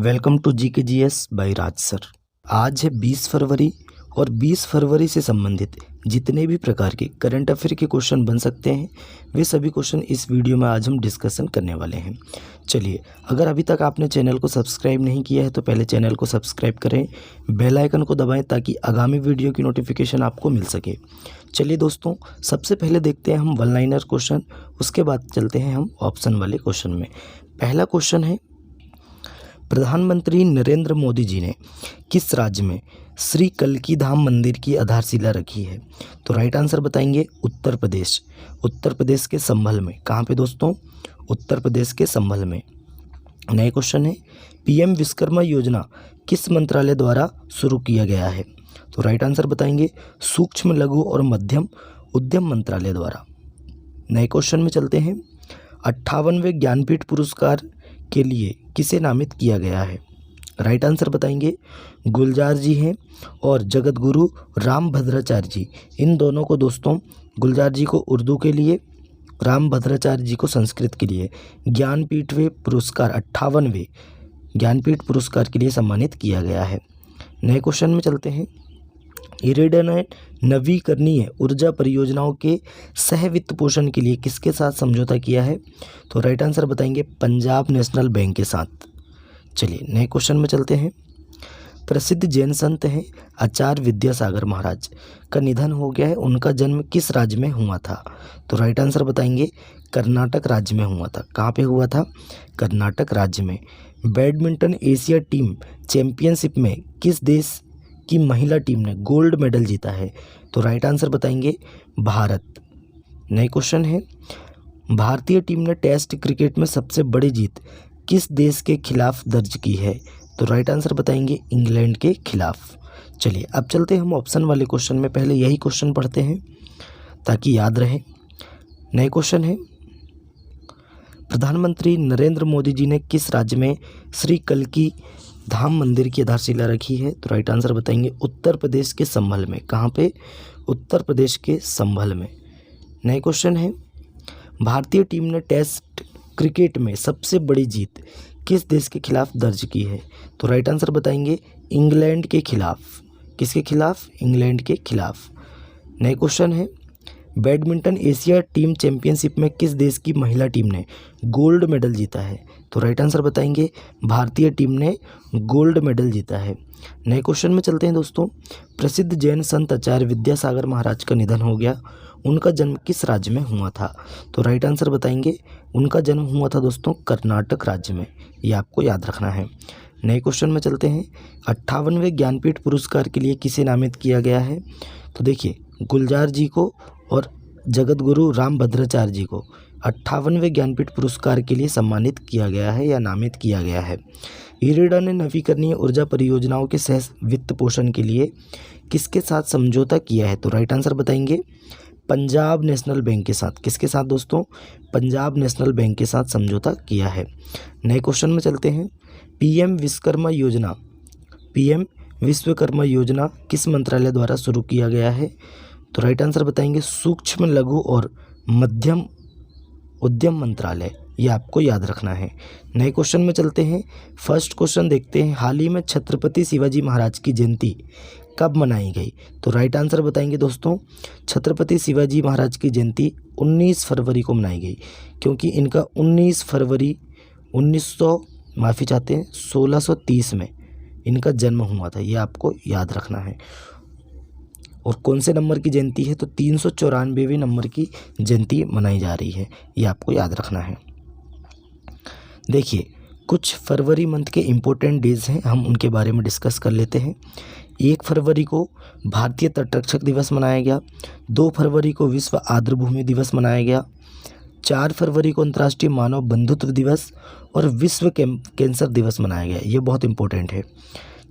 Welcome to जी के G S by Raj sir. आज है 20 फरवरी और 20 फरवरी से संबंधित जितने भी प्रकार के करंट अफेयर के क्वेश्चन बन सकते हैं वे सभी क्वेश्चन इस वीडियो में आज हम डिस्कशन करने वाले हैं। चलिए, अगर अभी तक आपने चैनल को सब्सक्राइब नहीं किया है तो पहले चैनल को सब्सक्राइब करें, बेल आइकन को दबाएं ताकि आगामी वीडियो की नोटिफिकेशन आपको मिल सके। चलिए दोस्तों, सबसे पहले देखते हैं हम वन लाइनर क्वेश्चन, उसके बाद चलते हैं हम ऑप्शन वाले क्वेश्चन में। पहला क्वेश्चन है, प्रधानमंत्री नरेंद्र मोदी जी ने किस राज्य में श्री कल्की धाम मंदिर की आधारशिला रखी है? तो राइट आंसर बताएंगे उत्तर प्रदेश। उत्तर प्रदेश के संभल में। कहाँ पे दोस्तों? उत्तर प्रदेश के संभल में। नए क्वेश्चन है, पीएम विश्वकर्मा योजना किस मंत्रालय द्वारा शुरू किया गया है? तो राइट आंसर बताएंगे सूक्ष्म लघु और मध्यम उद्यम मंत्रालय द्वारा। नए क्वेश्चन में चलते हैं, 58वें ज्ञानपीठ पुरस्कार के लिए किसे नामित किया गया है? राइट आंसर बताएंगे गुलजार जी हैं और जगत गुरु रामभद्राचार्य जी। इन दोनों को दोस्तों, गुलजार जी को उर्दू के लिए, रामभद्राचार्य जी को संस्कृत के लिए ज्ञानपीठवें पुरस्कार 58वें ज्ञानपीठ पुरस्कार के लिए सम्मानित किया गया है। नए क्वेश्चन में चलते हैं, इरेडा नवीकरणीय ऊर्जा परियोजनाओं के सह वित्त पोषण के लिए किसके साथ समझौता किया है? तो राइट आंसर बताएंगे पंजाब नेशनल बैंक के साथ। चलिए नए क्वेश्चन में चलते हैं, प्रसिद्ध जैन संत हैं आचार्य विद्यासागर महाराज का निधन हो गया है, उनका जन्म किस राज्य में हुआ था? तो राइट आंसर बताएंगे कर्नाटक राज्य में हुआ था। कहाँ पे हुआ था? कर्नाटक राज्य में। बैडमिंटन एशिया टीम चैंपियनशिप में किस देश की महिला टीम ने गोल्ड मेडल जीता है? तो राइट आंसर बताएंगे भारत। नए क्वेश्चन है, भारतीय टीम ने टेस्ट क्रिकेट में सबसे बड़ी जीत किस देश के खिलाफ दर्ज की है? तो राइट आंसर बताएंगे इंग्लैंड के खिलाफ। चलिए अब चलते हैं हम ऑप्शन वाले क्वेश्चन में। पहले यही क्वेश्चन पढ़ते हैं ताकि याद रहे। नए क्वेश्चन है, प्रधानमंत्री नरेंद्र मोदी जी ने किस राज्य में श्री कल्की धाम मंदिर की आधारशिला रखी है? तो राइट आंसर बताएंगे उत्तर प्रदेश के संभल में। कहाँ पे? उत्तर प्रदेश के संभल में। नए क्वेश्चन है, भारतीय टीम ने टेस्ट क्रिकेट में सबसे बड़ी जीत किस देश के खिलाफ दर्ज की है? तो राइट आंसर बताएंगे इंग्लैंड के खिलाफ। किसके खिलाफ? इंग्लैंड के खिलाफ। नए क्वेश्चन है, बैडमिंटन एशिया टीम चैंपियनशिप में किस देश की महिला टीम ने गोल्ड मेडल जीता है? तो राइट आंसर बताएंगे भारतीय टीम ने गोल्ड मेडल जीता है। नए क्वेश्चन में चलते हैं दोस्तों, प्रसिद्ध जैन संत आचार्य विद्यासागर महाराज का निधन हो गया, उनका जन्म किस राज्य में हुआ था? तो राइट आंसर बताएंगे उनका जन्म हुआ था दोस्तों कर्नाटक राज्य में। ये आपको याद रखना है। नए क्वेश्चन में चलते हैं, 58वें ज्ञानपीठ पुरस्कार के लिए किसे नामित किया गया है? तो देखिए, गुलजार जी को और जगत गुरु रामभद्राचार्य जी को 58वें ज्ञानपीठ पुरस्कार के लिए सम्मानित किया गया है या नामित किया गया है। इरेडा ने नवीकरणीय ऊर्जा परियोजनाओं के सह वित्त पोषण के लिए किसके साथ समझौता किया है? तो राइट आंसर बताएंगे पंजाब नेशनल बैंक के साथ। किसके साथ दोस्तों? पंजाब नेशनल बैंक के साथ समझौता किया है। नए क्वेश्चन में चलते हैं, पीएम विश्वकर्मा योजना किस मंत्रालय द्वारा शुरू किया गया है? तो राइट आंसर बताएंगे सूक्ष्म लघु और मध्यम उद्यम मंत्रालय। ये आपको याद रखना है। नए क्वेश्चन में चलते हैं, फर्स्ट क्वेश्चन देखते हैं, हाल ही में छत्रपति शिवाजी महाराज की जयंती कब मनाई गई? तो राइट आंसर बताएंगे दोस्तों छत्रपति शिवाजी महाराज की जयंती 19 फरवरी को मनाई गई, क्योंकि इनका 19 फरवरी 1630 में इनका जन्म हुआ था। ये आपको याद रखना है। और कौन से नंबर की जयंती है? तो 394वें नंबर की जयंती मनाई जा रही है। ये आपको याद रखना है। देखिए, कुछ फरवरी मंथ के इम्पोर्टेंट डेज हैं, हम उनके बारे में डिस्कस कर लेते हैं। 1 फरवरी को भारतीय तटरक्षक दिवस मनाया गया। 2 फरवरी को विश्व आर्द्रभूमि दिवस मनाया गया। 4 फरवरी को अंतर्राष्ट्रीय मानव बंधुत्व दिवस और विश्व कैंसर दिवस मनाया गया। ये बहुत इंपॉर्टेंट है।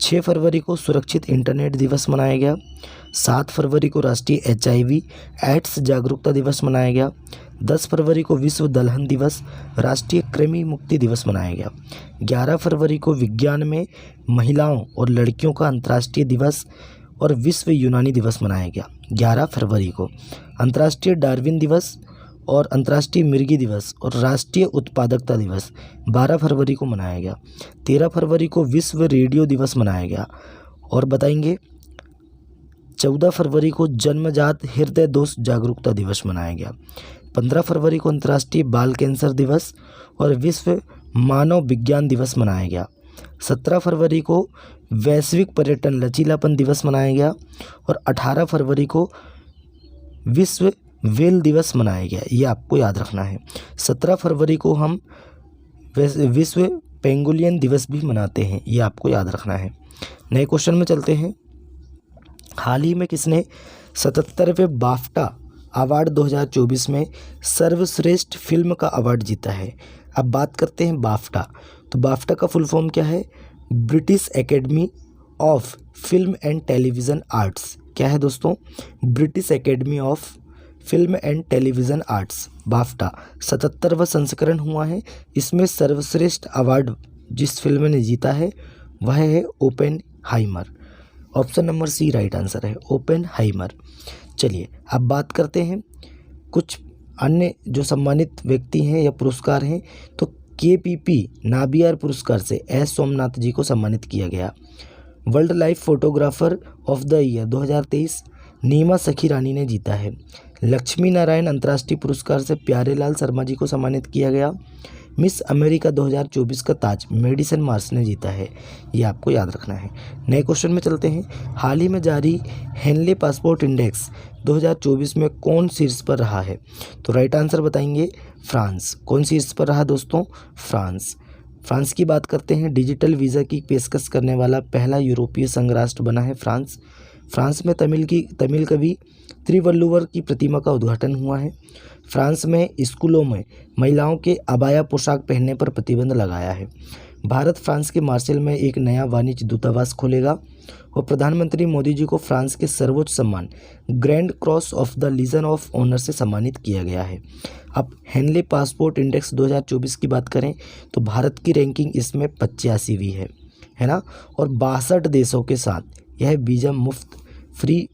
6 फरवरी को सुरक्षित इंटरनेट दिवस मनाया गया। 7 फरवरी को राष्ट्रीय HIV एड्स जागरूकता दिवस मनाया गया। 10 फरवरी को विश्व दलहन दिवस, राष्ट्रीय कृमि मुक्ति दिवस मनाया गया। 11 फरवरी को विज्ञान में महिलाओं और लड़कियों का अंतर्राष्ट्रीय दिवस और विश्व यूनानी दिवस मनाया गया। 11 फरवरी को अंतर्राष्ट्रीय डार्विन दिवस और अंतर्राष्ट्रीय मिर्गी दिवस और राष्ट्रीय उत्पादकता दिवस 12 फरवरी को मनाया गया। 13 फरवरी को विश्व रेडियो दिवस मनाया गया। और बताएंगे 14 फरवरी को जन्मजात हृदय दोष जागरूकता दिवस मनाया गया। 15 फरवरी को अंतर्राष्ट्रीय बाल कैंसर दिवस और विश्व मानव विज्ञान दिवस मनाया गया। 17 फरवरी को वैश्विक पर्यटन लचीलापन दिवस मनाया गया। और 18 फरवरी को विश्व व्हेल दिवस मनाया गया। ये आपको याद रखना है। 17 फरवरी को हम विश्व पेंगुलियन दिवस भी मनाते हैं, ये आपको याद रखना है। नए क्वेश्चन में चलते हैं। हाल ही में किसने 77वें बाफ्टा अवार्ड 2024 में सर्वश्रेष्ठ फिल्म का अवार्ड जीता है? अब बात करते हैं बाफ्टा। तो बाफ्टा का फुल फॉर्म क्या है? British Academy of Film and Television Arts. क्या है दोस्तों? British Academy of Film and Television Arts, BAFTA 77वां संस्करण हुआ है। इसमें सर्वश्रेष्ठ अवार्ड जिस फिल्म ने जीता है वह है Oppenheimer. Option number C right answer है, ओपेनहाइमर। चलिए अब बात करते हैं कुछ अन्य जो सम्मानित व्यक्ति हैं या पुरस्कार हैं। तो KPP नाबियार पुरस्कार से एस सोमनाथ जी को सम्मानित किया गया। World life photographer of the year 2023 नीमा सखी रानी ने जीता है। लक्ष्मी नारायण अंतर्राष्ट्रीय पुरस्कार से प्यारेलाल शर्मा जी को सम्मानित किया गया। मिस अमेरिका 2024 का ताज मेडिसन मार्स ने जीता है, ये आपको याद रखना है। नए क्वेश्चन में चलते हैं। हाल ही में जारी हेनले पासपोर्ट इंडेक्स 2024 में कौन शीर्ष पर रहा है? तो राइट आंसर बताएंगे फ्रांस। कौन शीर्ष पर रहा दोस्तों? फ्रांस। फ्रांस की बात करते हैं। डिजिटल वीज़ा की पेशकश करने वाला पहला यूरोपीय संघ राष्ट्र बना है फ्रांस। फ्रांस में तमिल कवि त्रिवल्लुवर की प्रतिमा का उद्घाटन हुआ है। फ्रांस में स्कूलों में महिलाओं के अबाया पोशाक पहनने पर प्रतिबंध लगाया है। भारत फ्रांस के मार्सेल में एक नया वाणिज्य दूतावास खोलेगा। और प्रधानमंत्री मोदी जी को फ्रांस के सर्वोच्च सम्मान grand cross of the legion of honour से सम्मानित किया गया है। अब हेनले पासपोर्ट इंडेक्स 2024 की बात करें तो भारत की रैंकिंग इसमें 85वीं है ना। और 62 देशों के साथ यह वीज़ा मुफ्त फ्री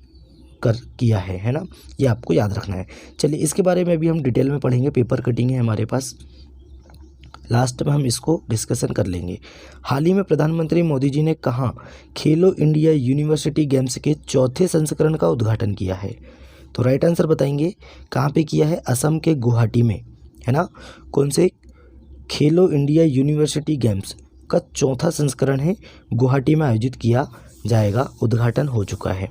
किया है ना। ये आपको याद रखना है। चलिए इसके बारे में भी हम डिटेल में पढ़ेंगे, पेपर कटिंग है हमारे पास, लास्ट में हम इसको डिस्कशन कर लेंगे। हाल ही में प्रधानमंत्री मोदी जी ने कहाँ खेलो इंडिया यूनिवर्सिटी गेम्स के 4थे संस्करण का उद्घाटन किया है? तो राइट आंसर बताएंगे कहाँ पे किया है? असम के गुवाहाटी में, है ना। कौन से? खेलो इंडिया यूनिवर्सिटी गेम्स का 4था संस्करण है, गुवाहाटी में आयोजित किया जाएगा, उद्घाटन हो चुका है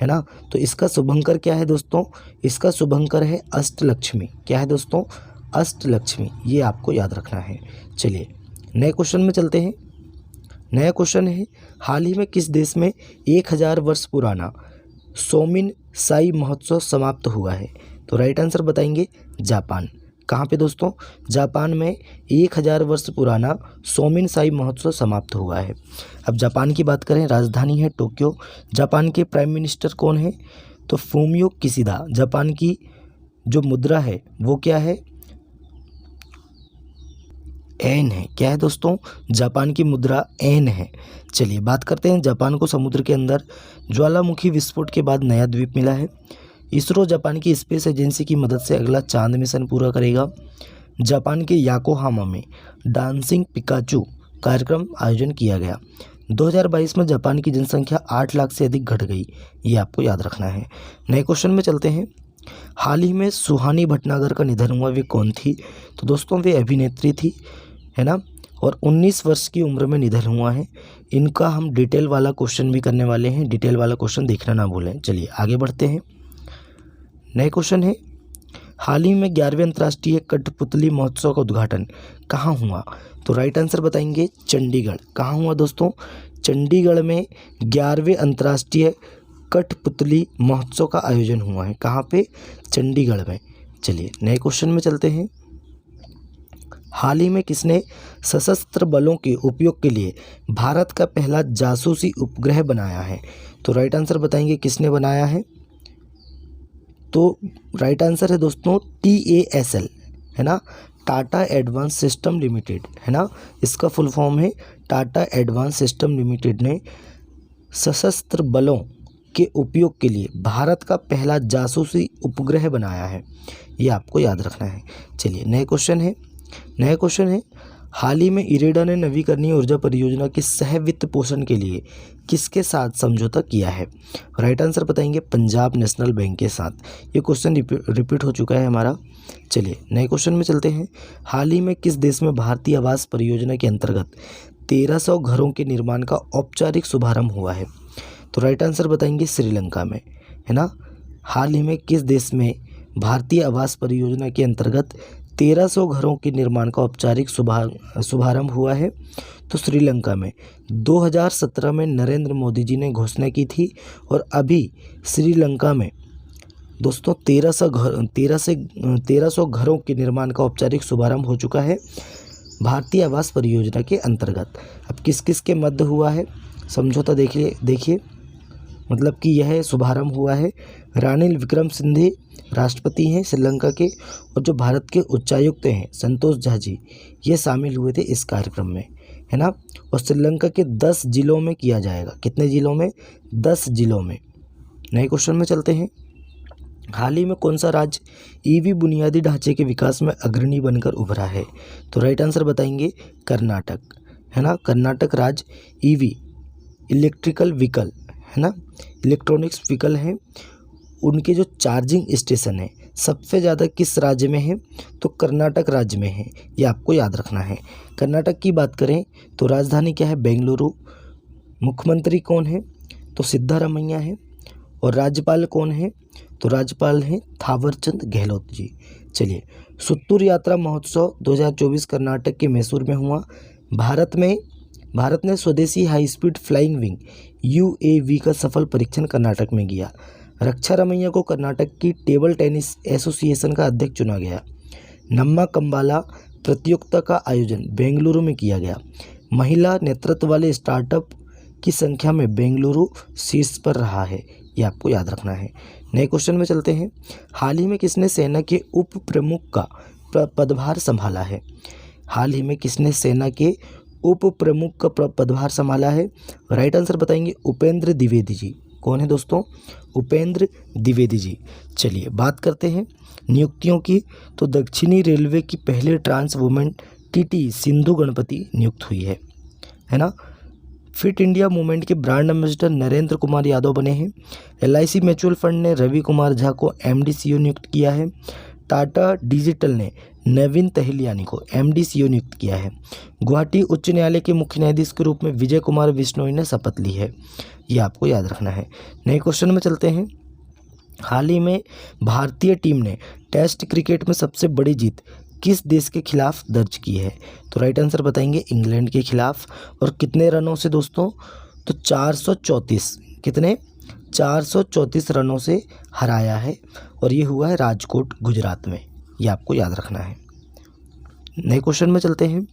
ना। तो इसका शुभंकर क्या है दोस्तों? इसका शुभंकर है अष्टलक्ष्मी। क्या है दोस्तों? अष्टलक्ष्मी, ये आपको याद रखना है। चलिए नए क्वेश्चन में चलते हैं। नया क्वेश्चन है, हाल ही में किस देश में 1000 वर्ष पुराना सोमिन साई महोत्सव समाप्त हुआ है? तो राइट आंसर बताएंगे जापान। कहाँ पे दोस्तों? जापान में 1000 वर्ष पुराना सोमिन साई महोत्सव समाप्त हुआ है। अब जापान की बात करें, राजधानी है टोक्यो। जापान के प्राइम मिनिस्टर कौन है? तो फूमियो किशिदा। जापान की जो मुद्रा है वो क्या है? एन है। क्या है दोस्तों? जापान की मुद्रा एन है। चलिए बात करते हैं, जापान को समुद्र के अंदर ज्वालामुखी विस्फोट के बाद नया द्वीप मिला है। इसरो जापान की स्पेस एजेंसी की मदद से अगला चांद मिशन पूरा करेगा। जापान के याकोहामा में डांसिंग पिकाचू कार्यक्रम आयोजन किया गया। 2022 में जापान की जनसंख्या 8 लाख से अधिक घट गई, ये आपको याद रखना है। नए क्वेश्चन में चलते हैं। हाल ही में सुहानी भटनागर का निधन हुआ, वे कौन थी? तो दोस्तों वे अभिनेत्री थी, है ना। और 19 वर्ष की उम्र में निधन हुआ है। इनका हम डिटेल वाला क्वेश्चन भी करने वाले हैं, डिटेल वाला क्वेश्चन देखना ना भूलें। चलिए आगे बढ़ते हैं। नए क्वेश्चन है, हाल ही में 11वें अंतर्राष्ट्रीय कठपुतली महोत्सव का उद्घाटन कहाँ हुआ? तो राइट आंसर बताएंगे चंडीगढ़। कहाँ हुआ दोस्तों? चंडीगढ़ में 11वें अंतर्राष्ट्रीय कठपुतली महोत्सव का आयोजन हुआ है। कहाँ पे? चंडीगढ़ में। चलिए नए क्वेश्चन में चलते हैं। हाल ही में किसने सशस्त्र बलों के उपयोग के लिए भारत का पहला जासूसी उपग्रह बनाया है? तो राइट आंसर बताएंगे किसने बनाया है? तो राइट आंसर है दोस्तों TASL, है ना, टाटा एडवांस सिस्टम लिमिटेड, है ना। इसका फुल फॉर्म है टाटा एडवांस सिस्टम लिमिटेड ने सशस्त्र बलों के उपयोग के लिए भारत का पहला जासूसी उपग्रह बनाया है? ये आपको याद रखना है। चलिए नया क्वेश्चन है हाल ही में इरेडा ने नवीकरणीय ऊर्जा परियोजना के सह वित्त पोषण के लिए किसके साथ समझौता किया है? राइट आंसर बताएंगे पंजाब नेशनल बैंक के साथ। ये क्वेश्चन रिपीट हो चुका है हमारा। चलिए नए क्वेश्चन में चलते हैं। हाल ही में किस देश में भारतीय आवास परियोजना के अंतर्गत 1300 घरों के निर्माण का औपचारिक शुभारंभ हुआ है? तो राइट आंसर बताएंगे श्रीलंका में, है ना। हाल ही में किस देश में भारतीय आवास परियोजना के अंतर्गत 1300 घरों के निर्माण का औपचारिक शुभारंभ हुआ है? तो श्रीलंका में 2017 में नरेंद्र मोदी जी ने घोषणा की थी और अभी श्रीलंका में दोस्तों 1300 घरों के निर्माण का औपचारिक शुभारंभ हो चुका है भारतीय आवास परियोजना के अंतर्गत। अब किस किस के मध्य हुआ है समझौता देखिए मतलब कि यह शुभारंभ हुआ है। रानिल विक्रमसिंघे राष्ट्रपति हैं श्रीलंका के और जो भारत के उच्चायुक्त हैं संतोष झा जी, ये शामिल हुए थे इस कार्यक्रम में, है ना। और श्रीलंका के 10 जिलों में किया जाएगा। कितने जिलों में? 10 जिलों में। नए क्वेश्चन में चलते हैं। हाल ही में कौन सा राज्य ईवी बुनियादी ढांचे के विकास में अग्रणी बनकर उभरा है? तो राइट आंसर बताएंगे कर्नाटक, है ना। कर्नाटक राज्य ईवी इलेक्ट्रिकल व्हीकल, है ना, इलेक्ट्रॉनिक्स व्हीकल हैं, उनके जो चार्जिंग स्टेशन है सबसे ज़्यादा किस राज्य में है? तो कर्नाटक राज्य में है। ये आपको याद रखना है। कर्नाटक की बात करें तो राजधानी क्या है? बेंगलुरु। मुख्यमंत्री कौन है? तो सिद्धारमैया है। और राज्यपाल कौन है? तो राज्यपाल हैं थावरचंद गहलोत जी। चलिए सुत्तूर यात्रा महोत्सव 2024 कर्नाटक के मैसूर में हुआ। भारत ने स्वदेशी high speed flying wing UAV का सफल परीक्षण कर्नाटक में किया। रक्षा रमैया को कर्नाटक की टेबल टेनिस एसोसिएशन का अध्यक्ष चुना गया। नम्मा कंबाला प्रतियोगिता का आयोजन बेंगलुरु में किया गया। महिला नेतृत्व वाले स्टार्टअप की संख्या में बेंगलुरु शीर्ष पर रहा है। ये आपको याद रखना है। नए क्वेश्चन में चलते हैं। हाल ही में किसने सेना के उप प्रमुख का पदभार संभाला है? हाल ही में किसने सेना के उप प्रमुख का पदभार संभाला है? राइट आंसर बताएंगे उपेंद्र द्विवेदी जी। कौन है दोस्तों? उपेंद्र द्विवेदी जी। चलिए बात करते हैं नियुक्तियों की। तो दक्षिणी रेलवे की पहले trans women TT Sindhu Ganapati नियुक्त हुई है ना। फिट इंडिया मूवमेंट के ब्रांड एम्बेसडर नरेंद्र कुमार यादव बने हैं। LIC म्यूचुअल फंड ने रवि कुमार झा को MD CEO नियुक्त किया है। टाटा डिजिटल ने नवीन तहलियानी को MD CEO नियुक्त किया है। गुवाहाटी उच्च न्यायालय के मुख्य न्यायाधीश के रूप में विजय कुमार बिश्नोई ने शपथ ली है। ये आपको याद रखना है। नए क्वेश्चन में चलते हैं। हाल ही में भारतीय टीम ने टेस्ट क्रिकेट में सबसे बड़ी जीत किस देश के खिलाफ दर्ज की है? तो राइट आंसर बताएंगे इंग्लैंड के खिलाफ। और कितने रनों से दोस्तों? तो 434। कितने? 434 रनों से हराया है और ये हुआ है राजकोट गुजरात में। ये आपको याद रखना है। नए क्वेश्चन में चलते हैं।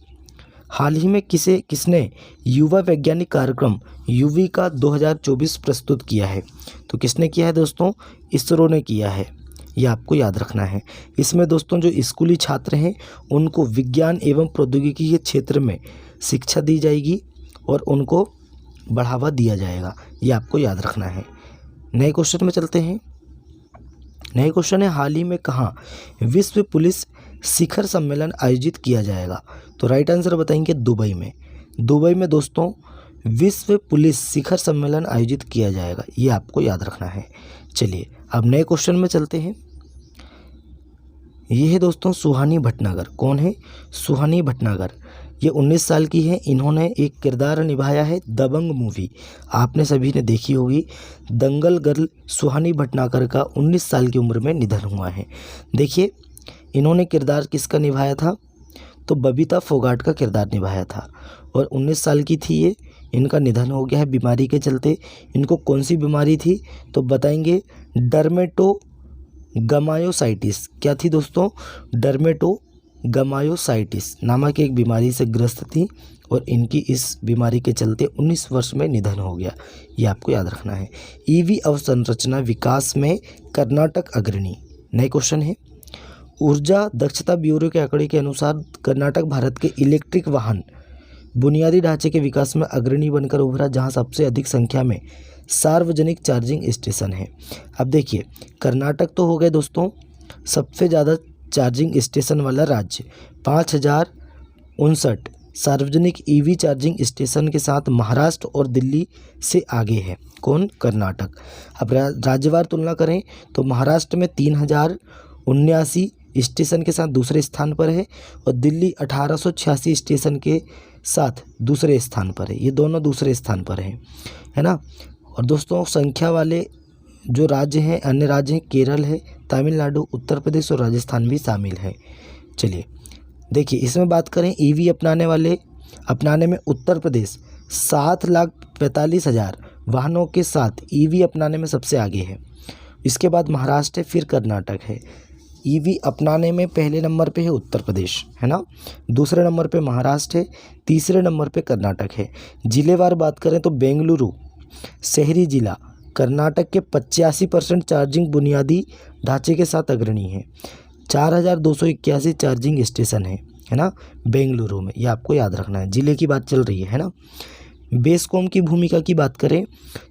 हाल ही में किसने युवा वैज्ञानिक कार्यक्रम युविका 2024 प्रस्तुत किया है? तो किसने किया है दोस्तों? इसरो ने किया है। ये आपको याद रखना है। इसमें दोस्तों जो स्कूली छात्र हैं उनको विज्ञान एवं प्रौद्योगिकी के क्षेत्र में शिक्षा दी जाएगी और उनको बढ़ावा दिया जाएगा। ये आपको याद रखना है। नए क्वेश्चन में चलते हैं। नए क्वेश्चन है हाल ही में कहाँ विश्व पुलिस शिखर सम्मेलन आयोजित किया जाएगा? तो राइट आंसर बताएंगे दुबई में। दुबई में दोस्तों विश्व पुलिस शिखर सम्मेलन आयोजित किया जाएगा। ये आपको याद रखना है। चलिए अब नए क्वेश्चन में चलते हैं। ये है दोस्तों सुहानी भटनागर। कौन है? सुहानी भटनागर। ये 19 साल की है। इन्होंने एक किरदार निभाया है दबंग मूवी, आपने सभी ने देखी होगी। दंगल गर्ल सुहानी भटनागर का 19 साल की उम्र में निधन हुआ है। देखिए इन्होंने किरदार किसका निभाया था? तो बबीता फोगाट का किरदार निभाया था और 19 साल की थी ये। इनका निधन हो गया है बीमारी के चलते। इनको कौन सी बीमारी थी? तो बताएंगे डर्मेटोगमायोसाइटिस। क्या थी दोस्तों? डर्मेटोगमायोसाइटिस नामक एक बीमारी से ग्रस्त थी और इनकी इस बीमारी के चलते 19 वर्ष में निधन हो गया। ये आपको याद रखना है। EV अवसंरचना विकास में कर्नाटक अग्रणी। नए क्वेश्चन है। ऊर्जा दक्षता ब्यूरो के आंकड़े के अनुसार कर्नाटक भारत के इलेक्ट्रिक वाहन बुनियादी ढांचे के विकास में अग्रणी बनकर उभरा, जहां सबसे अधिक संख्या में सार्वजनिक चार्जिंग स्टेशन है। अब देखिए, कर्नाटक तो हो गए दोस्तों सबसे ज़्यादा चार्जिंग स्टेशन वाला राज्य, 5059 सार्वजनिक ईवी चार्जिंग स्टेशन के साथ महाराष्ट्र और दिल्ली से आगे है। कौन? कर्नाटक। अब राज्यवार तुलना करें तो महाराष्ट्र में 3079 स्टेशन के साथ दूसरे स्थान पर है और दिल्ली 1886 स्टेशन के साथ दूसरे स्थान पर है। ये दोनों दूसरे स्थान पर हैं, है ना। और दोस्तों संख्या वाले जो राज्य हैं, अन्य राज्य हैं, केरल है, तमिलनाडु, उत्तर प्रदेश और राजस्थान भी शामिल है। चलिए देखिए, इसमें बात करें ईवी अपनाने में उत्तर प्रदेश 7,45,000 वाहनों के साथ ईवी अपनाने में सबसे आगे है। इसके बाद महाराष्ट्र है, फिर कर्नाटक है। ईवी अपनाने में पहले नंबर पे है उत्तर प्रदेश, है ना, दूसरे नंबर पे महाराष्ट्र है, तीसरे नंबर पे कर्नाटक है। जिलेवार बात करें तो बेंगलुरु शहरी जिला कर्नाटक के 85% चार्जिंग बुनियादी ढांचे के साथ अग्रणी है। 4281 चार्जिंग स्टेशन है ना बेंगलुरु में, ये आपको याद रखना है। ज़िले की बात चल रही है ना। बेस्कॉम की भूमिका की बात करें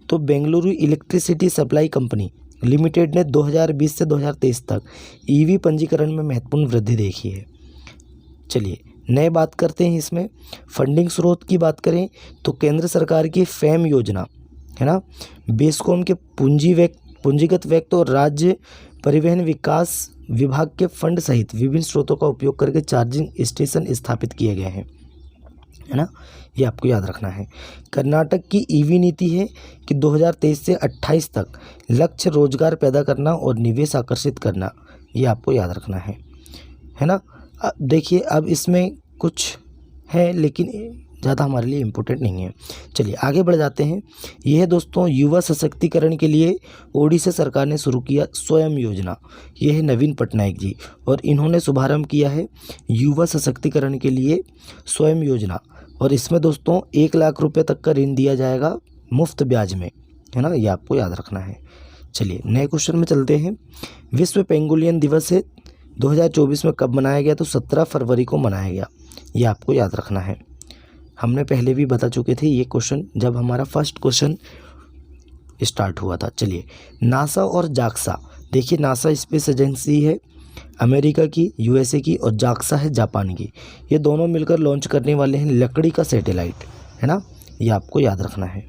तो Bengaluru electricity supply company limited ने 2020 से 2023 तक ईवी पंजीकरण में महत्वपूर्ण वृद्धि देखी है। चलिए नए बात करते हैं इसमें फंडिंग स्रोत की बात करें तो केंद्र सरकार की फैम योजना, है ना, बेस्कॉम के पूंजीगत व्यक्ति और राज्य परिवहन विकास विभाग के फंड सहित विभिन्न स्रोतों का उपयोग करके चार्जिंग स्टेशन स्थापित किए गए हैं, है ना, ये आपको याद रखना है। कर्नाटक की ईवी नीति है कि 2023 से 28 तक लक्ष्य रोजगार पैदा करना और निवेश आकर्षित करना, ये आपको याद रखना है ना। देखिए अब इसमें कुछ है लेकिन ज़्यादा हमारे लिए इम्पोर्टेंट नहीं है। चलिए आगे बढ़ जाते हैं। यह है दोस्तों युवा सशक्तिकरण के लिए ओडिशा सरकार ने शुरू किया स्वयं योजना। यह है नवीन पटनायक जी और इन्होंने शुभारंभ किया है युवा सशक्तिकरण के लिए स्वयं योजना। और इसमें दोस्तों 1 लाख रुपये तक का ऋण दिया जाएगा मुफ्त ब्याज में, है ना, ये आपको याद रखना है। चलिए नए क्वेश्चन में चलते हैं। विश्व पेंगुलियन दिवस है 2024 में कब मनाया गया? तो 17 फरवरी को मनाया गया, ये आपको याद रखना है। हमने पहले भी बता चुके थे ये क्वेश्चन जब हमारा फर्स्ट क्वेश्चन स्टार्ट हुआ था। चलिए नासा और जाक्सा, देखिए नासा स्पेस एजेंसी है अमेरिका की, यूएसए की, और जाक्सा है जापान की। ये दोनों मिलकर लॉन्च करने वाले हैं लकड़ी का सैटेलाइट, है ना, ये आपको याद रखना है।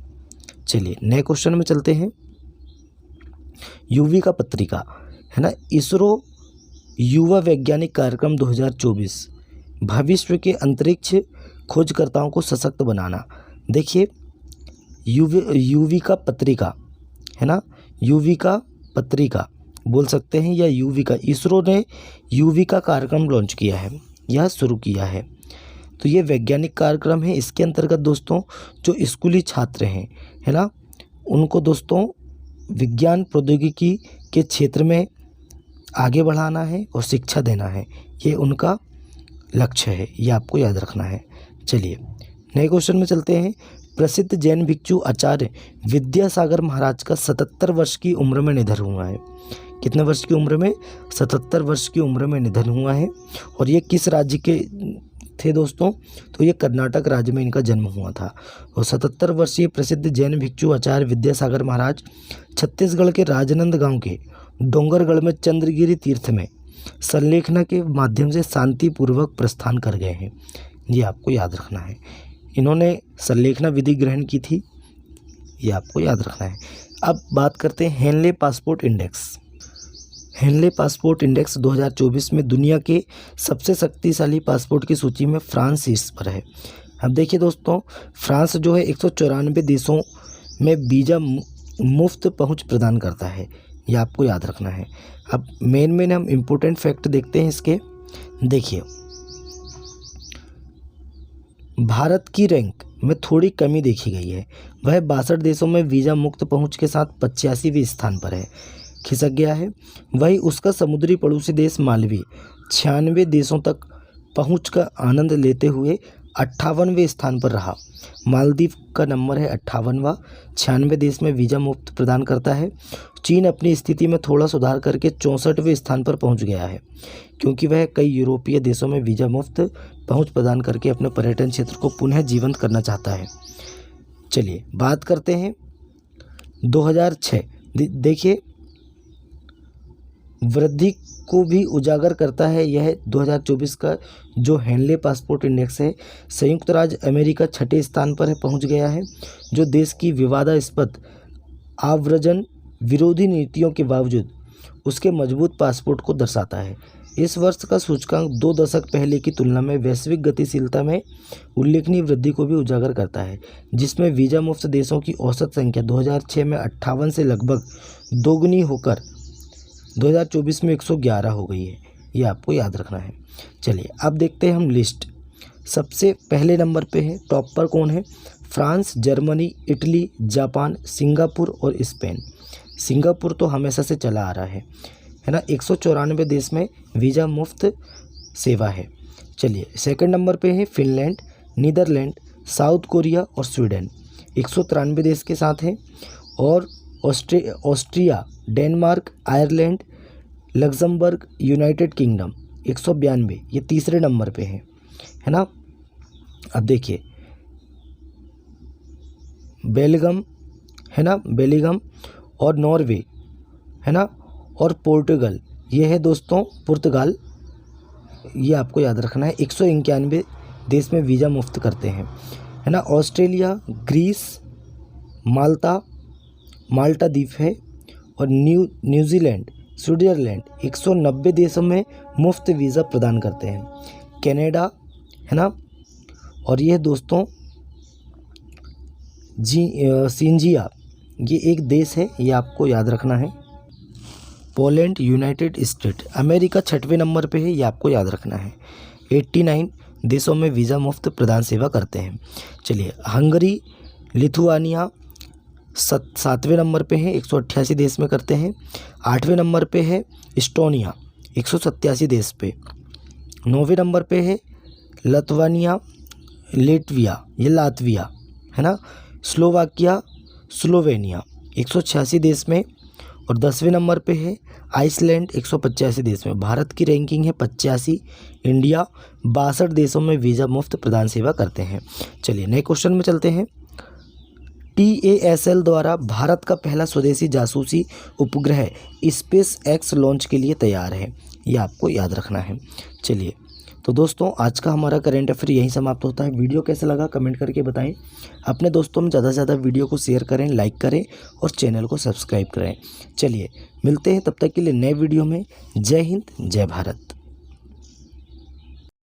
चलिए नए क्वेश्चन में चलते हैं। यूवी का पत्रिका, है ना, इसरो युवा वैज्ञानिक कार्यक्रम 2024 भविष्य के अंतरिक्ष खोजकर्ताओं को सशक्त बनाना। देखिए यूवी का पत्रिका, है ना, यूवी का पत्रिका बोल सकते हैं या यूवी का, इसरो ने यूवी का कार्यक्रम लॉन्च किया है, यह शुरू किया है। तो ये वैज्ञानिक कार्यक्रम है। इसके अंतर्गत दोस्तों जो स्कूली छात्र हैं, है ना, उनको दोस्तों विज्ञान प्रौद्योगिकी के क्षेत्र में आगे बढ़ाना है और शिक्षा देना है, ये उनका लक्ष्य है, ये आपको याद रखना है। चलिए नए क्वेश्चन में चलते हैं। प्रसिद्ध जैन भिक्षु आचार्य विद्यासागर महाराज का 77 वर्ष की उम्र में निधन हुआ है। कितने वर्ष की उम्र में? 77 वर्ष की उम्र में निधन हुआ है। और ये किस राज्य के थे दोस्तों? तो ये कर्नाटक राज्य में इनका जन्म हुआ था। और 77 वर्षीय प्रसिद्ध जैन भिक्षु आचार्य विद्यासागर महाराज छत्तीसगढ़ के राजनंद गांव के डोंगरगढ़ में चंद्रगिरी तीर्थ में संलेखना के माध्यम से शांतिपूर्वक प्रस्थान कर गए हैं, ये आपको याद रखना है। इन्होंने संलेखना विधि ग्रहण की थी, ये आपको याद रखना है। अब बात करते हैं Henley passport index. Henley passport index 2024 में दुनिया के सबसे शक्तिशाली पासपोर्ट की सूची में फ्रांस शीर्ष पर है। अब देखिए दोस्तों फ्रांस जो है 194 देशों में वीज़ा मुफ्त पहुंच प्रदान करता है, ये आपको याद रखना है। अब मेन हम इम्पोर्टेंट फैक्ट देखते हैं इसके। देखिए भारत की रैंक में थोड़ी कमी देखी गई है, वह 62 देशों में वीज़ा मुक्त पहुंच के साथ 85वें स्थान पर है, खिसक गया है। वही उसका समुद्री पड़ोसी देश मालवी 96 देशों तक पहुंच का आनंद लेते हुए 58वें स्थान पर रहा। मालदीव का नंबर है 58वां, 96 देश में वीज़ा मुफ्त प्रदान करता है। चीन अपनी स्थिति में थोड़ा सुधार करके 64वें स्थान पर पहुंच गया है, क्योंकि वह कई यूरोपीय देशों में वीज़ा मुफ्त पहुंच प्रदान करके अपने पर्यटन क्षेत्र को पुनः जीवंत करना चाहता है। चलिए बात करते हैं 2006 देखिए वृद्धि को भी उजागर करता है यह 2024 का जो हेनले पासपोर्ट इंडेक्स है। संयुक्त राज्य अमेरिका छठे स्थान पर पहुंच गया है, जो देश की विवादास्पद आव्रजन विरोधी नीतियों के बावजूद उसके मजबूत पासपोर्ट को दर्शाता है। इस वर्ष का सूचकांक 2 दशक पहले की तुलना में वैश्विक गतिशीलता में उल्लेखनीय वृद्धि को भी उजागर करता है, जिसमें वीज़ा मुक्त देशों की औसत संख्या 2006 में 58 से लगभग दोगुनी होकर 2024 में 111 हो गई है। ये आपको याद रखना है। चलिए अब देखते हैं हम लिस्ट। सबसे पहले नंबर पे है, टॉप पर कौन है? France, Germany, Italy, Japan, Singapore और स्पेन। सिंगापुर तो हमेशा से चला आ रहा है ना। 194 देश में वीज़ा मुफ्त सेवा है। चलिए सेकंड नंबर पे है फिनलैंड, नीदरलैंड, साउथ कोरिया और स्वीडन, 193 देश के साथ है। और Austria, Denmark, Ireland, Luxembourg, United kingdom, 192, ये तीसरे नंबर पे है ना। अब देखिए बेल्जियम है ना, बेल्जियम और नॉर्वे है ना, और पोर्टुगल, ये है दोस्तों पुर्तगाल, ये आपको याद रखना है। 191 देश में वीज़ा मुफ्त करते हैं है ना। ऑस्ट्रेलिया, ग्रीस, माल्टा द्वीप है, और न्यूजीलैंड, स्विट्ज़रलैंड 190 देशों में मुफ्त वीज़ा प्रदान करते हैं। कनाडा है ना, और ये दोस्तों सिंजिया, ये एक देश है, ये आपको याद रखना है। पोलैंड, यूनाइटेड स्टेट, अमेरिका छठवें नंबर पे है, ये आपको याद रखना है। 89 देशों में वीज़ा मुफ्त प्रदान सेवा करते हैं। चलिए हंगरी, लिथुआनिया सातवें नंबर पे है, 188 देश में करते हैं। 8वें नंबर पे है इस्टोनिया, 187 देश पे। 9वें नंबर पे है लतवानिया, लेटविया, ये लातविया है ना। स्लोवाकिया, स्लोवेनिया, 186 देश में। और 10वें नंबर पे है आइसलैंड, 185 देश में। भारत की रैंकिंग है 85, इंडिया 62 देशों में वीज़ा मुफ्त प्रदान सेवा करते हैं। चलिए नए क्वेश्चन में चलते हैं। TASL द्वारा भारत का पहला स्वदेशी जासूसी उपग्रह स्पेस एक्स लॉन्च के लिए तैयार है, ये आपको याद रखना है। चलिए तो दोस्तों आज का हमारा करंट अफेयर यहीं समाप्त होता है। वीडियो कैसा लगा कमेंट करके बताएं। अपने दोस्तों में ज़्यादा से ज़्यादा वीडियो को शेयर करें, लाइक करें और चैनल को सब्सक्राइब करें। चलिए मिलते हैं तब तक के लिए नए वीडियो में। जय हिंद, जय भारत।